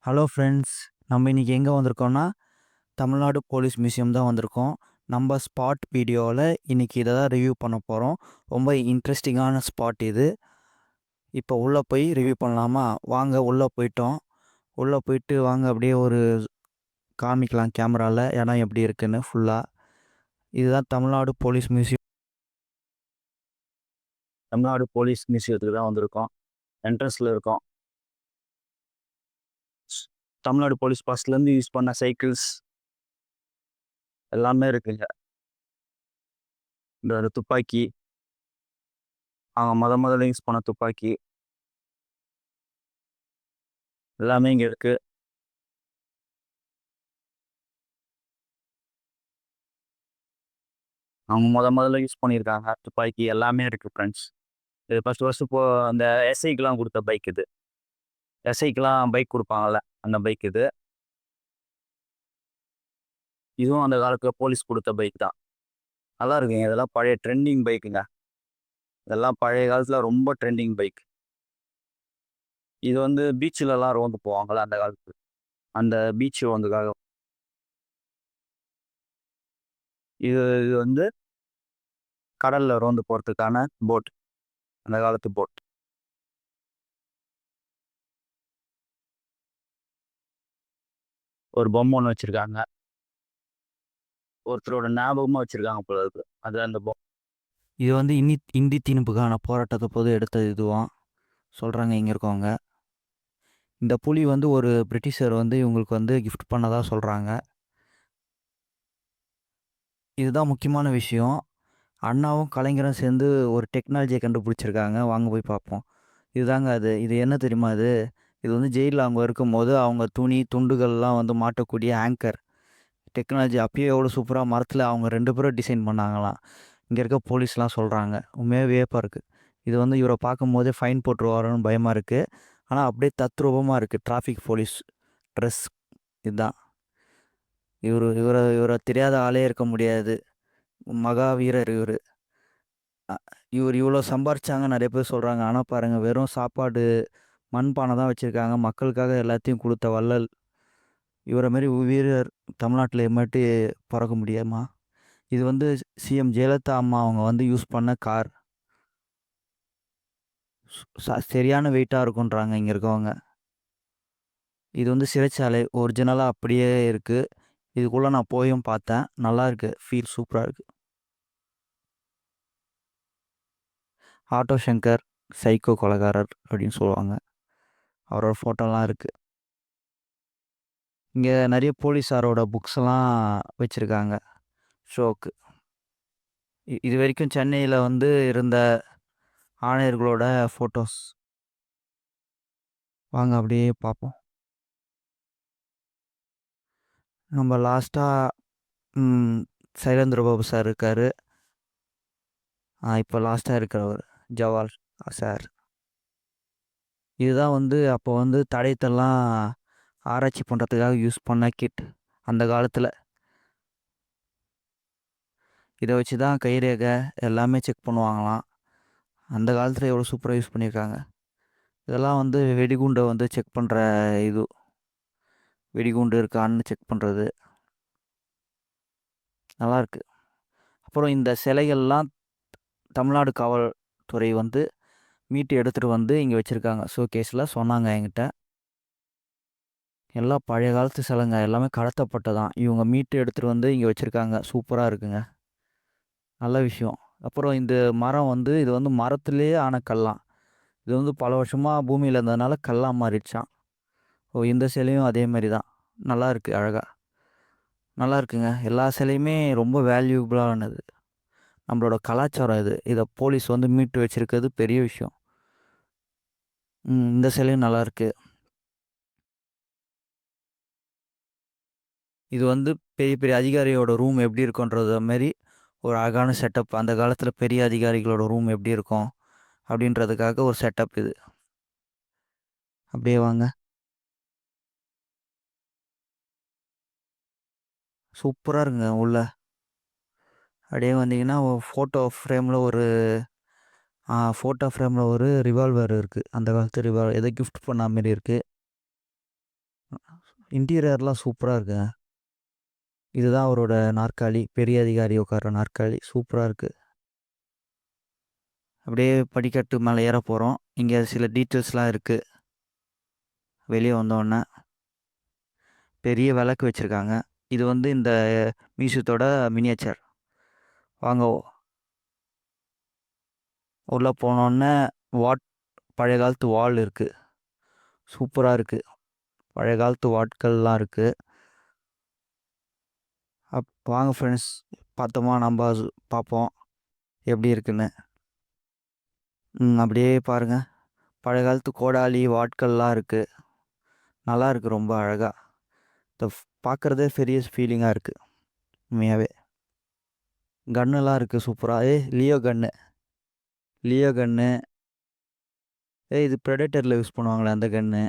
Hello friends. நம்ம இன்னைக்கு எங்கே வந்திருக்கோம்னா, தமிழ்நாடு போலீஸ் மியூசியம் தான் வந்திருக்கோம். நம்ம ஸ்பாட் வீடியோவில் இன்னைக்கு இதை தான் ரிவ்யூ பண்ண போகிறோம். ரொம்ப இன்ட்ரெஸ்டிங்கான ஸ்பாட் இது. இப்போ உள்ளே போய் ரிவ்யூ பண்ணலாமா? வாங்க உள்ளே போயிட்டோம். உள்ளே போயிட்டு வாங்க அப்படியே ஒரு காமிக்கலாம் கேமராவில் இடம் எப்படி இருக்குன்னு ஃபுல்லாக. இதுதான் Tamil Nadu police museum. Tamil Nadu police மியூசியத்துக்கு தான் வந்திருக்கோம். என்ட்ரன்ஸில் இருக்கோம். தமிழ்நாடு போலீஸ் பஸ்லேருந்து யூஸ் பண்ண சைக்கிள்ஸ் எல்லாமே இருக்குங்க. இந்த துப்பாக்கி, அவங்க முதல்ல யூஸ் பண்ண துப்பாக்கி எல்லாமே இங்கே இருக்கு. அவங்க முதல்ல யூஸ் பண்ணியிருக்காங்க துப்பாக்கி எல்லாமே இருக்கு ஃப்ரெண்ட்ஸ். இது ஃபர்ஸ்ட் இப்போ அந்த எஸ்ஐக்கெலாம் கொடுத்த பைக் இது. எஸ்ஐக்கெலாம் பைக் கொடுப்பாங்கல்ல, அந்த பைக் இது. இதுவும் அந்த காலத்தில் போலீஸ் கொடுத்த பைக் தான். நல்லா இருக்குங்க. இதெல்லாம் பழைய ட்ரெண்டிங் பைக்குங்க. இதெல்லாம் பழைய காலத்தில் ரொம்ப ட்ரெண்டிங் பைக். இது வந்து பீச்சிலலாம் ரோந்து போவாங்கள்ல அந்த காலத்து, அந்த பீச் ரோந்துக்காக. இது இது வந்து கடலில் ரோந்து போகிறதுக்கான போட், அந்த காலத்து போட். ஒரு பொம்மை ஒன்று வச்சுருக்காங்க. ஒருத்தரோட ஞாபகமாக வச்சுருக்காங்க போல இருக்கு. அது அந்த இது வந்து இந்தி திணிப்புக்கான போராட்டத்தை போது எடுத்தது இதுவாம் சொல்கிறாங்க இங்கே இருக்கவங்க. இந்த புலி வந்து ஒரு பிரிட்டிஷர் வந்து இவங்களுக்கு வந்து கிஃப்ட் பண்ணதாக சொல்கிறாங்க. இதுதான் முக்கியமான விஷயம். அண்ணாவும் கலைஞரும் சேர்ந்து ஒரு டெக்னாலஜியை கண்டுபிடிச்சிருக்காங்க. வாங்க போய் பார்ப்போம். இதுதாங்க அது. இது என்ன தெரியுமா இது? இது வந்து ஜெயிலில் அவங்க இருக்கும்போது அவங்க துணி துண்டுகள்லாம் வந்து மாட்டக்கூடிய ஆங்கர் டெக்னாலஜி. அப்பயே எவ்வளோ சூப்பராக மரத்தில் அவங்க 2 பேரும் டிசைன் பண்ணாங்களாம். இங்கே இருக்க போலீஸ்லாம் சொல்கிறாங்க. உண்மையாக வியப்பாக இருக்குது. இது வந்து இவரை பார்க்கும்போதே ஃபைன் போட்டுருவாரோன்னு பயமாக இருக்குது. ஆனால் அப்படியே தத்ரூபமாக இருக்குது. டிராஃபிக் போலீஸ் ட்ரெஸ் இதுதான். இவரை தெரியாத ஆளே இருக்க முடியாது. மகாவீரர் இவர். இவர் இவ்வளோ சம்பாரிச்சாங்க நிறைய பேர் சொல்கிறாங்க. ஆனால் பாருங்கள், வெறும் சாப்பாடு மண்பானை தான் வச்சுருக்காங்க. மக்களுக்காக எல்லாத்தையும் கொடுத்த வள்ளல். இவரை மாரி வீரர் தமிழ்நாட்டில் எம்மாட்டி பிறக்க முடியுமா? இது வந்து சிஎம் ஜெயலலிதா அம்மா அவங்க வந்து யூஸ் பண்ண கார். சரியான வெயிட்டாக இருக்குன்றாங்க இங்கே இருக்கவங்க. இது வந்து சிறைச்சாலை ஒரிஜினலாக அப்படியே இருக்குது. இதுக்குள்ளே நான் போயும் பார்த்தேன். நல்லா இருக்குது. ஃபீல் சூப்பராக இருக்குது. ஆட்டோ சங்கர் சைக்கோ கொலைகாரர் அப்படின்னு சொல்லுவாங்க. அவரோட ஃபோட்டோலாம் இருக்குது. இங்கே நிறைய போலீஸாரோட புக்ஸ்லாம் வச்சுருக்காங்க ஷோக்கு. இது வரைக்கும் சென்னையில் வந்து இருந்த ஆணையர்களோட ஃபோட்டோஸ். வாங்க அப்படியே பார்ப்போம். நம்ம லாஸ்ட்டாக சைலேந்திர பாபு சார் இருக்கார். இப்போ லாஸ்ட்டாக இருக்கிறவர் ஜவால் சார். இதுதான் வந்து அப்போ வந்து தடயத்தெல்லாம் ஆராய்ச்சி பண்ணுறதுக்காக யூஸ் பண்ண கிட் அந்த காலத்தில். இதை வச்சு தான் கைரேகை எல்லாமே செக் பண்ணுவாங்களாம். அந்த காலத்தில் எவ்வளோ சூப்பராக யூஸ் பண்ணியிருக்காங்க. இதெல்லாம் வந்து வெடிகுண்டை வந்து செக் பண்ணுற இது. வெடிகுண்டு இருக்கான்னு செக் பண்ணுறது நல்லாயிருக்கு. அப்புறம் இந்த சிலைகள்லாம் தமிழ்நாடு காவல்துறை வந்து மீட்டு எடுத்துகிட்டு வந்து இங்கே வச்சுருக்காங்க ஷோகேஸில். சொன்னாங்க என்கிட்ட. எல்லாம் பழைய காலத்து சிலைங்க. எல்லாமே கடத்தப்பட்டதான். இவங்க மீட்டு எடுத்துகிட்டு வந்து இங்கே வச்சுருக்காங்க. சூப்பராக இருக்குங்க. நல்ல விஷயம். அப்புறம் இந்த மரம் வந்து இது வந்து மரத்துலேயே ஆன கல்லாம். இது வந்து பல வருஷமாக பூமியில் இருந்ததுனால கல்லாக மாறிடுச்சான். இந்த சிலையும் அதே மாதிரி தான். நல்லா இருக்குது. அழகாக நல்லா இருக்குங்க. எல்லா சிலையுமே ரொம்ப வேல்யூபிளானது. நம்மளோட கலாச்சாரம் இது. இதை போலீஸ் வந்து மீட்டு வச்சுருக்கிறது பெரிய விஷயம். இந்த சிலையும் நல்லாயிருக்கு. இது வந்து பெரிய பெரிய அதிகாரியோட ரூம் எப்படி இருக்குன்றது மாரி ஒரு அழகான செட்டப். அந்த காலத்தில் பெரிய அதிகாரிகளோட ரூம் எப்படி இருக்கும் அப்படின்றதுக்காக ஒரு செட்டப் இது. அப்படியே வாங்க. சூப்பராக இருக்குங்க உள்ள. அப்படியே வந்தீங்கன்னா ஃபோட்டோ ஃப்ரேமில் ஒரு ரிவால்வர் இருக்குது. அந்த காலத்து ரிவால்வர் ஏதோ கிஃப்ட் பண்ண மாரி இருக்குது. இன்டீரியர்லாம் சூப்பராக இருக்குங்க. இதுதான் அவரோட நாற்காலி. பெரிய அதிகாரி உட்கார்ற நாற்காலி. சூப்பராக இருக்குது. அப்படியே படிக்கட்டு மேலே ஏற போகிறோம். இங்கே சில டீட்டெயில்ஸ்லாம் இருக்குது. வெளியே வந்தோடனே பெரிய விளக்கு வச்சுருக்காங்க. இது வந்து இந்த மியூசியத்தோட மினியேச்சர். வாங்க உள்ளே போனோடனே பழைய காலத்து வால் இருக்குது. சூப்பராக இருக்குது. பழைய காலத்து வாட்கள்லாம் இருக்குது. வாங்க ஃப்ரெண்ட்ஸ், பார்த்தோமா நம்ம பார்ப்போம் எப்படி இருக்குன்னு. அப்படியே பாருங்கள். பழைய காலத்து கோடாலி வாட்கள்லாம் இருக்குது. நல்லா இருக்குது. ரொம்ப அழகாக இதை பார்க்குறதே பெரிய ஃபீலிங்காக இருக்குது. உண்மையாகவே கன்னுலாம் இருக்குது சூப்பராக. லியோ கன்னு. இது ப்ரெடேட்டரில் யூஸ் பண்ணுவாங்களே அந்த கன்று.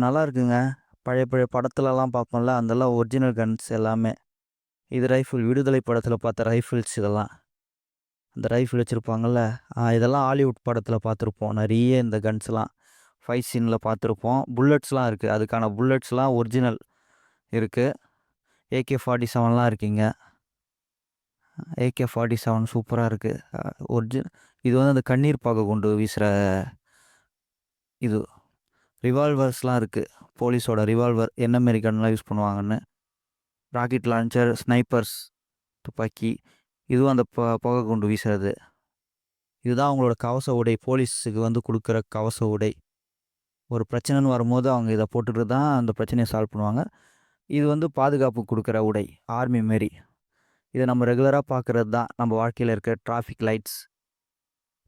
நல்லா இருக்குங்க. பழைய பழைய படத்துலலாம் பார்ப்போம்ல, அதெல்லாம் ஒரிஜினல் கன்ஸ் எல்லாமே. இது ரைஃபிள், விடுதலை படத்தில் பார்த்த ரைஃபிள்ஸ் இதெல்லாம். அந்த ரைஃபிள் வச்சுருப்பாங்கள்ல, இதெல்லாம் ஹாலிவுட் படத்தில் பார்த்துருப்போம். நிறைய இந்த கன்ஸ்லாம் ஃபைட் சீனில் பார்த்துருப்போம். புல்லட்ஸ்லாம் இருக்குது. அதுக்கான புல்லட்ஸ்லாம் ஒரிஜினல் இருக்குது. AK-47லாம் இருக்குங்க. AK-47 சூப்பராக இருக்குது. இது வந்து அந்த கண்ணீர் பாகு கொண்டு வீசுகிற இது. ரிவால்வர்ஸ்லாம் இருக்குது. போலீஸோட ரிவால்வர் என்ன மாரி கன்லாம் யூஸ் பண்ணுவாங்கன்னு. ராக்கெட் லான்ச்சர், ஸ்னைப்பர்ஸ் துப்பாக்கி. இதுவும் அந்த புகை கொண்டு வீசுறது. இதுதான் அவங்களோட கவச உடை. போலீஸுக்கு வந்து கொடுக்குற கவச உடை. ஒரு பிரச்சனைன்னு வரும்போது அவங்க இதை போட்டுட்டு தான் அந்த பிரச்சனையை சால்வ் பண்ணுவாங்க. இது வந்து பாதுகாப்பு கொடுக்குற உடை, ஆர்மி மாரி. இதை நம்ம ரெகுலராக பார்க்குறது தான். நம்ம வாழ்க்கையில் இருக்க டிராஃபிக் லைட்ஸ்,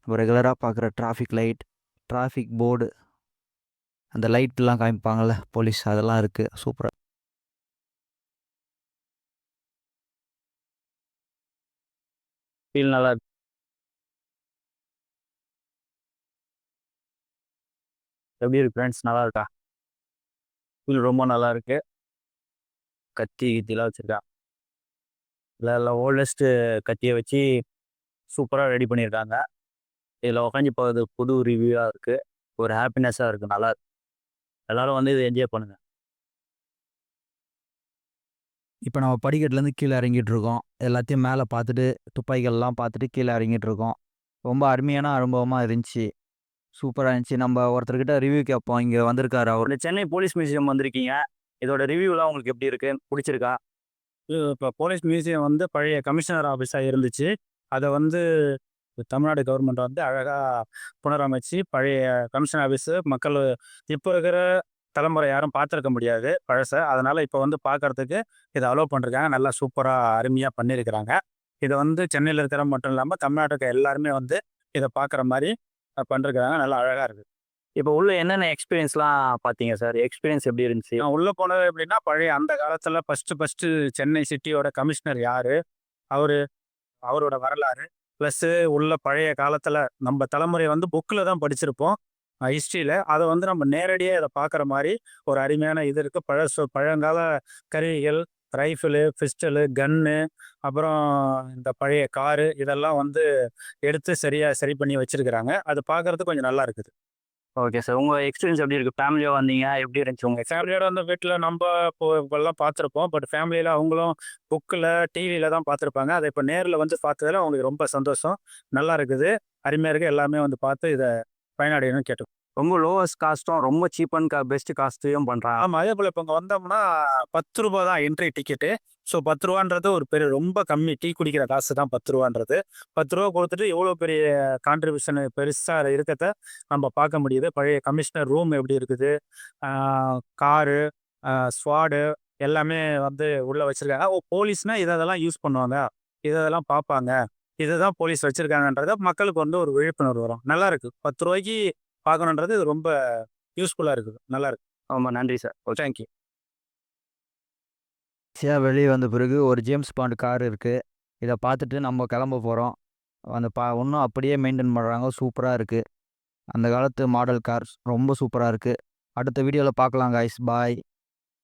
நம்ம ரெகுலராக பார்க்குற டிராஃபிக் லைட், டிராஃபிக் போர்டு, அந்த லைட்லாம் காமிப்பாங்கள்ல போலீஸ், அதெல்லாம் இருக்குது. சூப்பராக ஃபீல் நல்லா இருக்கு. எப்படி இருக்கு ஃப்ரெண்ட்ஸ், நல்லா இருக்கா? ஃபீல் ரொம்ப நல்லா இருக்கு. கத்தி கித்திலாம் வச்சுருக்கா. இல்லை ஓல்டஸ்ட்டு கத்தியை வச்சு சூப்பராக ரெடி பண்ணியிருக்காங்க. இதில் உக்காஞ்சி போகிறது புது ரிவ்யூவாக இருக்குது. ஒரு ஹாப்பினஸ்ஸாக இருக்குது. நல்லா இருக்கு. எல்லோரும் வந்து இதை என்ஜாய் பண்ணுங்கள். இப்போ நம்ம படிக்கட்டுலேருந்து கீழே இறங்கிட்டுருக்கோம். எல்லாத்தையும் மேலே பார்த்துட்டு, துப்பாக்கிகள்லாம் பார்த்துட்டு கீழே இறங்கிட்டுருக்கோம். ரொம்ப அருமையான அனுபவமாக இருந்துச்சு. சூப்பராக இருந்துச்சு. நம்ம ஒருத்தர்கிட்ட ரிவ்யூ கேட்போம். இங்கே வந்திருக்காரு அவர். சென்னை போலீஸ் மியூசியம் வந்திருக்கீங்க. இதோட ரிவ்யூலாம் உங்களுக்கு எப்படி இருக்கு? பிடிச்சிருக்கா? இப்போ போலீஸ் மியூசியம் வந்து பழைய கமிஷனர் ஆஃபீஸாக இருந்துச்சு. அதை வந்து தமிழ்நாடு கவர்மெண்ட் வந்து அழகாக புனரமைச்சு பழைய கமிஷன் ஆஃபீஸு மக்கள் இப்போ இருக்கிற தலைமுறை யாரும் பார்த்துருக்க முடியாது பழசை. அதனால் இப்போ வந்து பார்க்குறதுக்கு இதை அலோவ் பண்ணிருக்காங்க. நல்லா சூப்பராக அருமையாக பண்ணியிருக்கிறாங்க. இதை வந்து சென்னையில் இருக்கிற மட்டும் இல்லாமல் தமிழ்நாட்டுக்கு எல்லாருமே வந்து இதை பார்க்குற மாதிரி பண்ணிருக்கிறாங்க. நல்லா அழகாக இருக்குது. இப்போ உள்ள என்னென்ன எக்ஸ்பீரியன்ஸ்லாம் பார்த்தீங்க சார்? எக்ஸ்பீரியன்ஸ் எப்படி இருந்துச்சு? உள்ளே போனது எப்படின்னா, பழைய அந்த காலத்தில் ஃபஸ்ட்டு சென்னை சிட்டியோட கமிஷனர் யார், அவரோட வரலாறு, ப்ளஸ்ஸு உள்ள பழைய காலத்தில் நம்ம தலைமுறை வந்து புக்கில் தான் படிச்சிருப்போம் ஹிஸ்ட்ரியில். அதை வந்து நம்ம நேரடியாக இதை பார்க்குற மாதிரி ஒரு அருமையான இது இருக்குது. பழங்கால கருவிகள், ரைஃபிளு, பிஸ்டலு, கன்னு, அப்புறம் இந்த பழைய காரு, இதெல்லாம் வந்து எடுத்து சரி பண்ணி வச்சுருக்கிறாங்க. அது பார்க்குறதுக்கு கொஞ்சம் நல்லா இருக்குது. Okay sir. உங்கள் எக்ஸ்பீரியன்ஸ் எப்படி இருக்குது? ஃபேமிலியாக வந்தீங்க, எப்படி இருந்துச்சு உங்கள் ஃபேமிலியோட வந்து வீட்டில் நம்ம இப்போல்லாம் பார்த்துருப்போம். பட் ஃபேமிலியில் அவங்களும் புக்கில், டிவியில் தான் பார்த்துருப்பாங்க. அதை இப்போ நேரில் வந்து பார்த்ததில் அவங்களுக்கு ரொம்ப சந்தோஷம். நல்லா இருக்குது, அருமையாக இருக்குது. எல்லாமே வந்து பார்த்து இதை பயனடையணும்னு கேட்டு. ரொம்ப லோவஸ்ட் காஸ்ட்டும், ரொம்ப சீப் அண்ட் பெஸ்ட் காஸ்ட்டையும் பண்ணுறாங்க. ஆமாம், அதே போல் இப்போ இங்கே வந்தோம்னா ₹10 தான் என்ட்ரி டிக்கெட்டு. ஸோ ₹10 ஒரு பெரிய ரொம்ப கம்மி. டீ குடிக்கிற காசு தான் ₹10. ₹10 கொடுத்துட்டு எவ்வளோ பெரிய கான்ட்ரிபியூஷன் பெருசாக இருக்கிறத நம்ம பார்க்க முடியுது. பழைய கமிஷனர் ரூம் எப்படி இருக்குது, காரு, ஸ்வாடு எல்லாமே வந்து உள்ளே வச்சுருக்காங்க. போலீஸ்னால் இதெல்லாம் யூஸ் பண்ணுவாங்க, இதெல்லாம் பார்ப்பாங்க, இதை தான் போலீஸ் வச்சுருக்காங்கன்றத மக்களுக்கு வந்து ஒரு விழிப்புணர்வு வரும். நல்லா இருக்குது. ₹10 பார்க்கணுன்றது இது ரொம்ப யூஸ்ஃபுல்லாக இருக்குது. நல்லா இருக்கு. ரொம்ப நன்றி சார். தேங்க்யூ. வெளியே வந்த பிறகு ஒரு ஜேம்ஸ் பாண்ட் கார் இருக்குது. இதை பார்த்துட்டு நம்ம கிளம்ப போகிறோம். அந்த இன்னும் அப்படியே மெயின்டைன் பண்ணுறாங்க. சூப்பராக இருக்குது. அந்த காலத்து மாடல் கார் ரொம்ப சூப்பராக இருக்குது. அடுத்த வீடியோவில் பார்க்கலாம் காய்ஸ். பாய்.